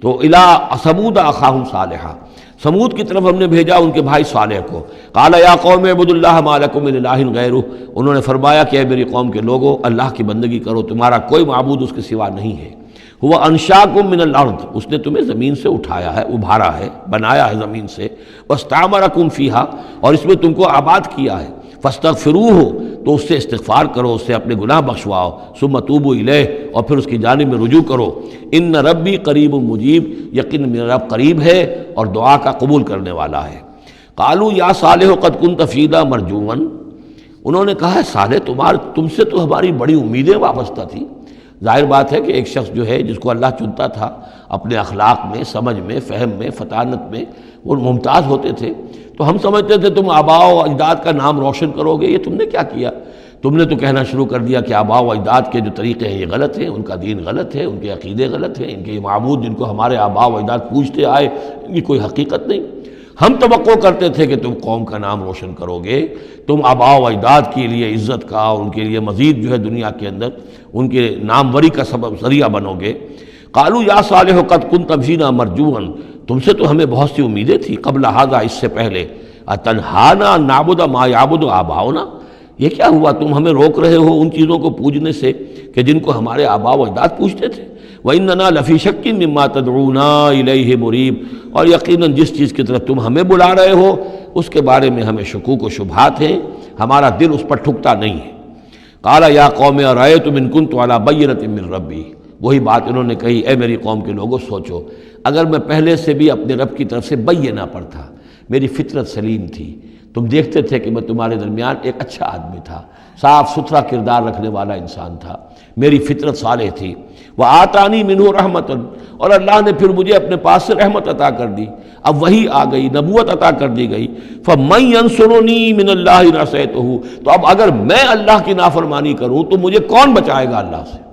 تو الی ثمود اخاہم صالحا، سمود کی طرف ہم نے بھیجا ان کے بھائی صالح کو۔ قال یا قوم اعبدوا اللہ ما لکم من الہ غیرہ، انہوں نے فرمایا کہ اے میری قوم کے لوگو اللہ کی بندگی کرو، تمہارا کوئی معبود اس کے سوا نہیں ہے۔ ہوا انشاکم من الارض، اس نے تمہیں زمین سے اٹھایا ہے، ابھارا ہے، بنایا ہے زمین سے، واستعمرکم فیہا، اور اس میں تم کو آباد کیا ہے۔ فاستغفروہ، تو اس سے استغفار کرو، اس سے اپنے گناہ بخشواؤ۔ ثم توبوا الیہ، اور پھر اس کی جانب میں رجوع کرو۔ ان ربی قریب مجیب، یقین میرا رب قریب ہے اور دعا کا قبول کرنے والا ہے۔ قالوا یا صالح قد کنت فینا مرجوا، انہوں نے کہا ہے صالح تم سے تو ہماری بڑی امیدیں وابستہ تھیں۔ ظاہر بات ہے کہ ایک شخص جو ہے جس کو اللہ چنتا تھا اپنے اخلاق میں، سمجھ میں، فہم میں، فطانت میں، وہ ممتاز ہوتے تھے، تو ہم سمجھتے تھے تم آباء و اجداد کا نام روشن کرو گے۔ یہ تم نے کیا کیا؟ تم نے تو کہنا شروع کر دیا کہ آباء و اجداد کے جو طریقے ہیں یہ غلط ہیں، ان کا دین غلط ہے، ان کے عقیدے غلط ہیں، ان کے معبود جن کو ہمارے آباء و اجداد پوجتے آئے ان کی کوئی حقیقت نہیں۔ ہم توقع کرتے تھے کہ تم قوم کا نام روشن کرو گے، تم آباء و اجداد کے لیے عزت کا، ان کے لیے مزید جو ہے دنیا کے اندر ان کے ناموری کا سبب ذریعہ بنو گے۔ قالوا یا صالح قد کنت فینا مرجوا، تم سے تو ہمیں بہت سی امیدیں تھیں قبل ھذا، اس سے پہلے۔ اتنہانا ان نعبد ما یعبد آباؤنا، یہ کیا ہوا تم ہمیں روک رہے ہو ان چیزوں کو پوجنے سے کہ جن کو ہمارے آباء و اجداد پوجتے تھے۔ وَإِنَّنَا لَفِي شَكٍّ مِّمَّا تَدْعُونَا إِلَيْهِ مُرِيبٍ، اور یقیناً جس چیز کی طرف تم ہمیں بلا رہے ہو اس کے بارے میں ہمیں شکوک و شبہات ہیں، ہمارا دل اس پر ٹھکتا نہیں ہے۔ قَالَ يَا قَوْمِ أَرَأَيْتُمْ إِن كُنتُ عَلَىٰ بَيِّنَةٍ مِّن رَّبِّي، وہی بات انہوں نے کہی، اے میری قوم کے لوگوں سوچو، اگر میں پہلے سے بھی اپنے رب کی طرف سے بینہ پر تھا، میری فطرت سلیم تھی، تم دیکھتے تھے کہ میں تمہارے درمیان ایک اچھا آدمی تھا، صاف ستھرا کردار رکھنے والا انسان تھا، میری فطرت صالح تھی۔ وَآتَانِي مِنْهُ رَحْمَةً، اور اللہ نے پھر مجھے اپنے پاس سے رحمت عطا کر دی، اب وہی آ گئی، نبوت عطا کر دی گئی۔ فَمَن يَنصُرُنِي مِنَ اللَّهِ إِنْ عَصَيْتُهُ، تو اب اگر میں اللہ کی نافرمانی کروں تو مجھے کون بچائے گا اللہ سے؟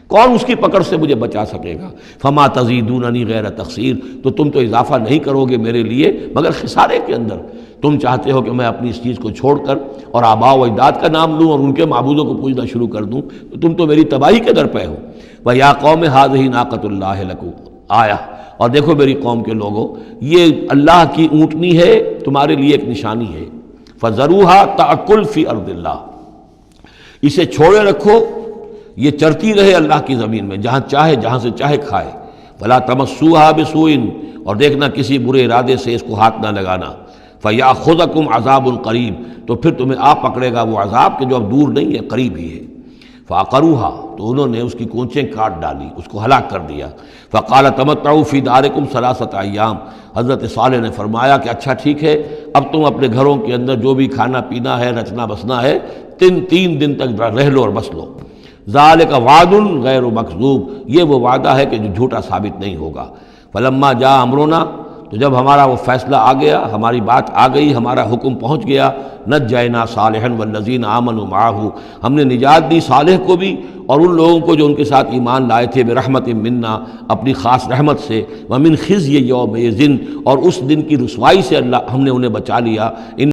کون اس کی پکڑ سے مجھے بچا سکے گا؟ فما تزیدوننی غیر تقصیر، تو تم تو اضافہ نہیں کرو گے میرے لیے مگر خسارے کے اندر۔ تم چاہتے ہو کہ میں اپنی اس چیز کو چھوڑ کر اور آباء و اجداد کا نام لوں اور ان کے معبودوں کو پوجنا شروع کر دوں، تو تم تو میری تباہی کے در پہ ہو۔ وَيَا قَوْمِ هَٰذِهِ نَاقَةُ اللَّهِ لَكُمْ آیَةٌ، اور دیکھو میری قوم کے لوگوں، یہ اللہ کی اونٹنی ہے، تمہارے لیے ایک نشانی ہے۔ فَذَرُوهَا تَأْكُلْ فِي أَرْضِ اللَّهِ، اسے چھوڑے رکھو، یہ چرتی رہے اللہ کی زمین میں، جہاں چاہے جہاں سے چاہے کھائے۔ وَلَا تَمَسُّوهَا بِسُوءٍ، اور دیکھنا کسی برے ارادے سے اس کو ہاتھ نہ لگانا۔ فَيَأْخُذَكُمْ عَذَابٌ قَرِيبٌ، تو پھر تمہیں آ پکڑے گا وہ عذاب کہ جو اب دور نہیں ہے، قریب ہی ہے۔ فَعَقَرُوهَا، تو انہوں نے اس کی کونچیں کاٹ ڈالی، اس کو ہلاک کر دیا۔ فَقَالَ تَمَتَّعُوا فِي دَارِكُمْ ثَلَاثَةَ أَيَّامٍ، حضرت صالح نے فرمایا کہ اچھا ٹھیک ہے، اب تم اپنے گھروں کے اندر جو بھی کھانا پینا ہے، رچنا بسنا ہے، تین دن تک رہ لو اور بس لو۔ ذَلِكَ وَعْدٌ غَيْرُ مَكْذُوبٍ، یہ وہ وعدہ ہے کہ جو جھوٹا ثابت نہیں ہوگا۔ فَلَمَّا جَاءَ أَمْرُنَا، تو جب ہمارا وہ فیصلہ آ گیا، ہماری بات آ گئی، ہمارا حکم پہنچ گیا، نجینا صالحا والذین آمنوا معہ، ہم نے نجات دی صالح کو بھی اور ان لوگوں کو جو ان کے ساتھ ایمان لائے تھے، برحمت منا، اپنی خاص رحمت سے، ومن خزی یومئذ، اور اس دن کی رسوائی سے اللہ ہم نے انہیں بچا لیا۔